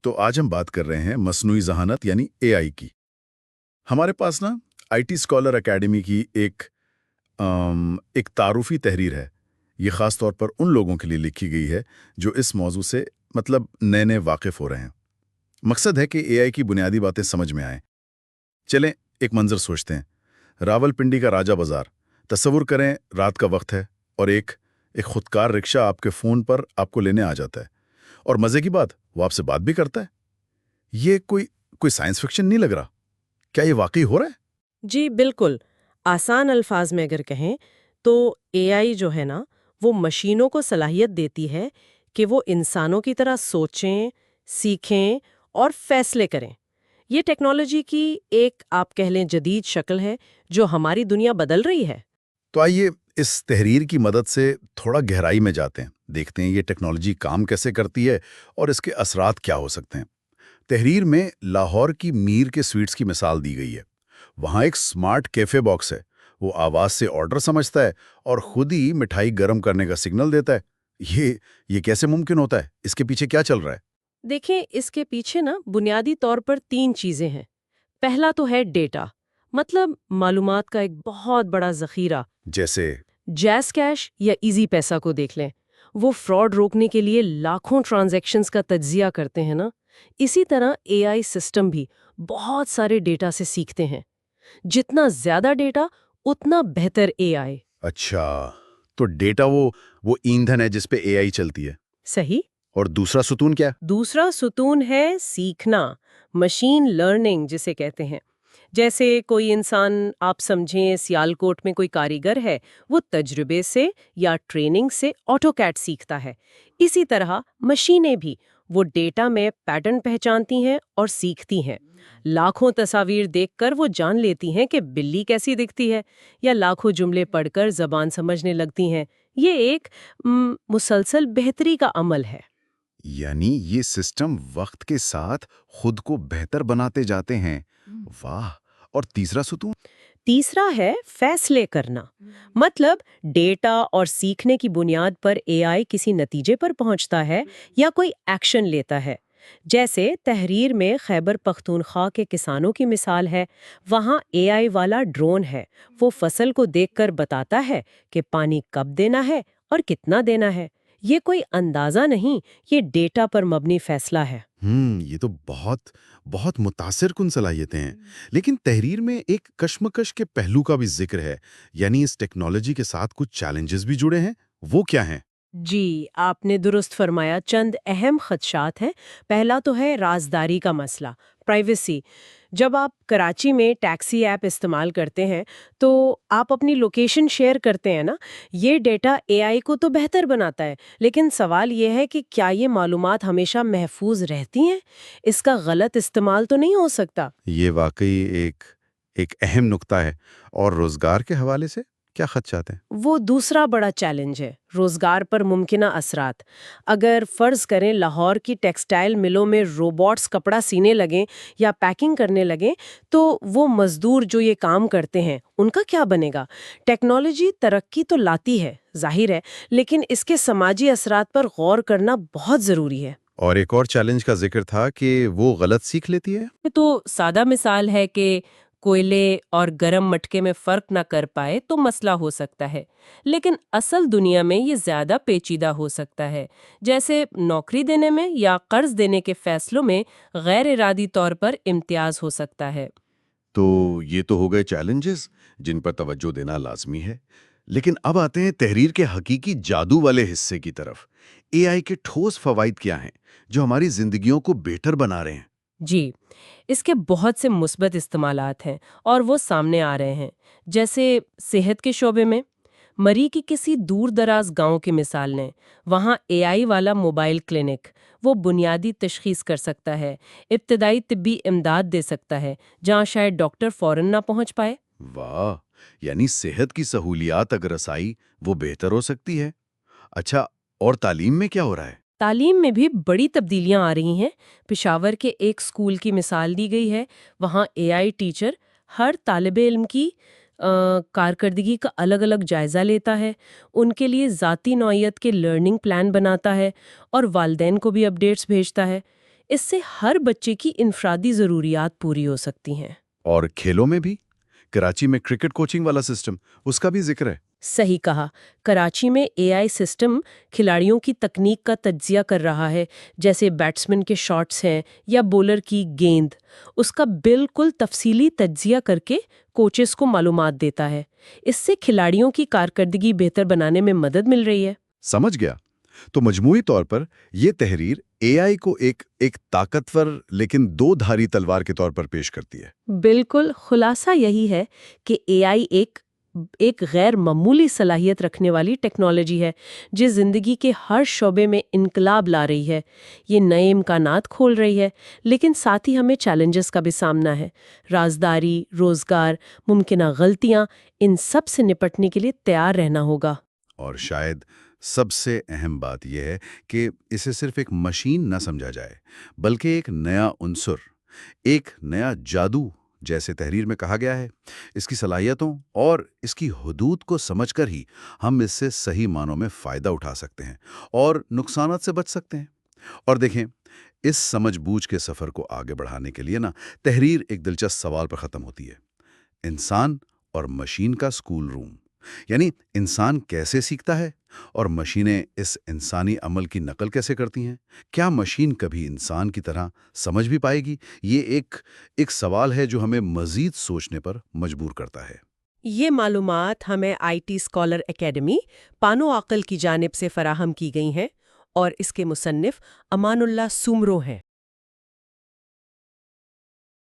تو آج ہم بات کر رہے ہیں مصنوعی ذہانت یعنی اے آئی کی۔ ہمارے پاس نا آئی ٹی اسکالر اکیڈمی کی ایک تعارفی تحریر ہے۔ یہ خاص طور پر ان لوگوں کے لیے لکھی گئی ہے جو اس موضوع سے نئے نئے واقف ہو رہے ہیں۔ مقصد ہے کہ اے آئی کی بنیادی باتیں سمجھ میں آئیں۔ چلیں ایک منظر سوچتے ہیں، راول پنڈی کا راجہ بازار۔ تصور کریں رات کا وقت ہے اور ایک خودکار رکشہ آپ کے فون پر آپ کو لینے آ جاتا ہے، اور مزے کی بات وہ آپ سے بات بھی کرتا ہے۔ یہ کوئی سائنس فکشن نہیں لگ رہا؟ کیا یہ واقعی ہو رہا ہے؟ جی بالکل۔ آسان الفاظ میں اگر کہیں تو اے آئی جو ہے نا، وہ مشینوں کو صلاحیت دیتی ہے کہ وہ انسانوں کی طرح سوچیں، سیکھیں اور فیصلے کریں۔ یہ ٹیکنالوجی کی ایک آپ کہہ لیں جدید شکل ہے جو ہماری دنیا بدل رہی ہے۔ تو آئیے اس تحریر کی مدد سے تھوڑا گہرائی میں جاتے ہیں، دیکھتے ہیں یہ ٹیکنالوجی کام کیسے کرتی ہے اور اس کے اثرات کیا ہو سکتے ہیں۔ تحریر میں لاہور کی میر کے سویٹس کی مثال دی گئی ہے۔ وہاں ایک سمارٹ کیفے باکس ہے، وہ آواز سے آرڈر سمجھتا ہے اور خود ہی مٹھائی گرم کرنے کا سگنل دیتا ہے۔ یہ کیسے ممکن ہوتا ہے؟ اس کے پیچھے کیا چل رہا ہے؟ دیکھیں، اس کے پیچھے نا بنیادی طور پر 3 چیزیں ہیں۔ پہلا تو ہے ڈیٹا، مطلب معلومات کا ایک بہت بڑا ذخیرہ۔ جیسے جیز کیش یا ایزی پیسہ کو دیکھ لیں، وہ فراڈ روکنے کے لیے لاکھوں ٹرانزیکشنز کا تجزیہ کرتے ہیں نا۔ اسی طرح اے آئی سسٹم بھی بہت سارے ڈیٹا سے سیکھتے ہیں۔ جتنا زیادہ ڈیٹا اتنا بہتر اے آئی۔ اچھا، تو ڈیٹا وہ ایندھن ہے جس پہ اے آئی چلتی ہے۔ صحیح۔ اور دوسرا ستون کیا؟ دوسرا ستون ہے سیکھنا، مشین لرننگ جسے کہتے ہیں۔ جیسے کوئی انسان، آپ سمجھیں سیالکوٹ میں کوئی کاریگر ہے، وہ تجربے سے یا ٹریننگ سے آٹو کیڈ سیکھتا ہے۔ اسی طرح مشینیں بھی وہ ڈیٹا میں پیٹرن پہچانتی ہیں اور سیکھتی ہیں۔ لاکھوں تصاویر دیکھ کر وہ جان لیتی ہیں کہ بلی کیسی دکھتی ہے، یا لاکھوں جملے پڑھ کر زبان سمجھنے لگتی ہیں۔ یہ ایک مسلسل بہتری کا عمل ہے۔ یعنی یہ سسٹم وقت کے ساتھ خود کو بہتر بناتے جاتے ہیں۔ واہ! اور تیسرا ستون؟ تیسرا ہے فیصلے کرنا، مطلب ڈیٹا اور سیکھنے کی بنیاد پر اے آئی کسی نتیجے پر پہنچتا ہے یا کوئی ایکشن لیتا ہے۔ جیسے تحریر میں خیبر پختونخوا کے کسانوں کی مثال ہے، وہاں اے آئی والا ڈرون ہے، وہ فصل کو دیکھ کر بتاتا ہے کہ پانی کب دینا ہے اور کتنا دینا ہے۔ یہ کوئی اندازہ نہیں، یہ ڈیٹا پر مبنی فیصلہ ہے۔ یہ تو بہت بہت متاثر کن صلاحیتیں ہیں۔ لیکن تحریر میں ایک کشمکش کے پہلو کا بھی ذکر ہے، یعنی اس ٹیکنالوجی کے ساتھ کچھ چیلنجز بھی جڑے ہیں۔ وہ کیا ہیں؟ جی، آپ نے درست فرمایا، چند اہم خدشات ہیں۔ پہلا تو ہے رازداری کا مسئلہ، پرائیویسی۔ جب آپ کراچی میں ٹیکسی ایپ استعمال کرتے ہیں تو آپ اپنی لوکیشن شیئر کرتے ہیں نا، یہ ڈیٹا اے آئی کو تو بہتر بناتا ہے، لیکن سوال یہ ہے کہ کیا یہ معلومات ہمیشہ محفوظ رہتی ہیں؟ اس کا غلط استعمال تو نہیں ہو سکتا؟ یہ واقعی ایک اہم نقطہ ہے۔ اور روزگار کے حوالے سے کیا خدشات ہیں؟ وہ دوسرا بڑا چیلنج ہے، روزگار پر ممکنہ اثرات۔ اگر فرض کریں لاہور کی ٹیکسٹائل ملوں میں روبوٹس کپڑا سینے لگیں یا پیکنگ کرنے لگیں، تو وہ مزدور جو یہ کام کرتے ہیں ان کا کیا بنے گا؟ ٹیکنالوجی ترقی تو لاتی ہے، ظاہر ہے، لیکن اس کے سماجی اثرات پر غور کرنا بہت ضروری ہے۔ اور ایک اور چیلنج کا ذکر تھا کہ وہ غلط سیکھ لیتی ہے۔ تو سادہ مثال ہے کہ کوئلے اور گرم مٹکے میں فرق نہ کر پائے تو مسئلہ ہو سکتا ہے، لیکن اصل دنیا میں یہ زیادہ پیچیدہ ہو سکتا ہے، جیسے نوکری دینے میں یا قرض دینے کے فیصلوں میں غیر ارادی طور پر امتیاز ہو سکتا ہے۔ تو یہ تو ہو گئے چیلنجز جن پر توجہ دینا لازمی ہے۔ لیکن اب آتے ہیں تحریر کے حقیقی جادو والے حصے کی طرف۔ اے آئی کے ٹھوس فوائد کیا ہیں جو ہماری زندگیوں کو بہتر بنا رہے ہیں؟ جی، اس کے بہت سے مثبت استعمالات ہیں اور وہ سامنے آ رہے ہیں۔ جیسے صحت کے شعبے میں مری کی کسی دور دراز گاؤں کی مثال لیں، وہاں اے آئی والا موبائل کلینک وہ بنیادی تشخیص کر سکتا ہے، ابتدائی طبی امداد دے سکتا ہے جہاں شاید ڈاکٹر فوراً نہ پہنچ پائے۔ واہ! یعنی صحت کی سہولیات اگر رسائی وہ بہتر ہو سکتی ہے۔ اچھا، اور تعلیم میں کیا ہو رہا ہے؟ تعلیم میں بھی بڑی تبدیلیاں آ رہی ہیں۔ پشاور کے ایک اسکول کی مثال دی گئی ہے، وہاں اے آئی ٹیچر ہر طالب علم کی کارکردگی کا الگ الگ جائزہ لیتا ہے، ان کے لیے ذاتی نوعیت کے لرننگ پلان بناتا ہے اور والدین کو بھی اپڈیٹس بھیجتا ہے۔ اس سے ہر بچے کی انفرادی ضروریات پوری ہو سکتی ہیں۔ اور کھیلوں میں بھی کراچی میں کرکٹ کوچنگ والا سسٹم، اس کا بھی ذکر ہے۔ صحیح کہا، کراچی میں اے آئی سسٹم کھلاڑیوں کی تکنیک کا تجزیہ کر رہا ہے، جیسے بیٹسمین کے شاٹس ہیں یا بولر کی گیند، اس کا بالکل تفصیلی تجزیہ کر کے کوچز کو معلومات دیتا ہے۔ اس سے کھلاڑیوں کی کارکردگی بہتر بنانے میں مدد مل رہی ہے۔ سمجھ گیا۔ تو مجموعی طور پر یہ تحریر اے آئی کو ایک طاقتور لیکن دو دھاری تلوار کے طور پر پیش کرتی ہے۔ بالکل، خلاصہ یہی ہے کہ اے آئی ایک غیر معمولی صلاحیت رکھنے والی ٹیکنالوجی ہے جو زندگی کے ہر شعبے میں انقلاب لا رہی ہے۔ یہ نئے امکانات کھول رہی ہے، لیکن ساتھ ہی ہمیں چیلنجز کا بھی سامنا ہے۔ رازداری، روزگار، ممکنہ غلطیاں، ان سب سے نپٹنے کے لیے تیار رہنا ہوگا۔ اور شاید سب سے اہم بات یہ ہے کہ اسے صرف ایک مشین نہ سمجھا جائے، بلکہ ایک نیا عنصر، ایک نیا جادو، جیسے تحریر میں کہا گیا ہے۔ اس کی صلاحیتوں اور اس کی حدود کو سمجھ کر ہی ہم اس سے صحیح معنوں میں فائدہ اٹھا سکتے ہیں اور نقصانات سے بچ سکتے ہیں۔ اور دیکھیں، اس سمجھ بوجھ کے سفر کو آگے بڑھانے کے لیے تحریر ایک دلچسپ سوال پر ختم ہوتی ہے۔ انسان اور مشین کا اسکول روم، یعنی انسان کیسے سیکھتا ہے اور مشینیں اس انسانی عمل کی نقل کیسے کرتی ہیں؟ کیا مشین کبھی انسان کی طرح سمجھ بھی پائے گی؟ یہ ایک سوال ہے جو ہمیں مزید سوچنے پر مجبور کرتا ہے۔ یہ معلومات ہمیں آئی ٹی اسکالر اکیڈمی پانو عقل کی جانب سے فراہم کی گئی ہیں، اور اس کے مصنف امان اللہ سومرو ہیں۔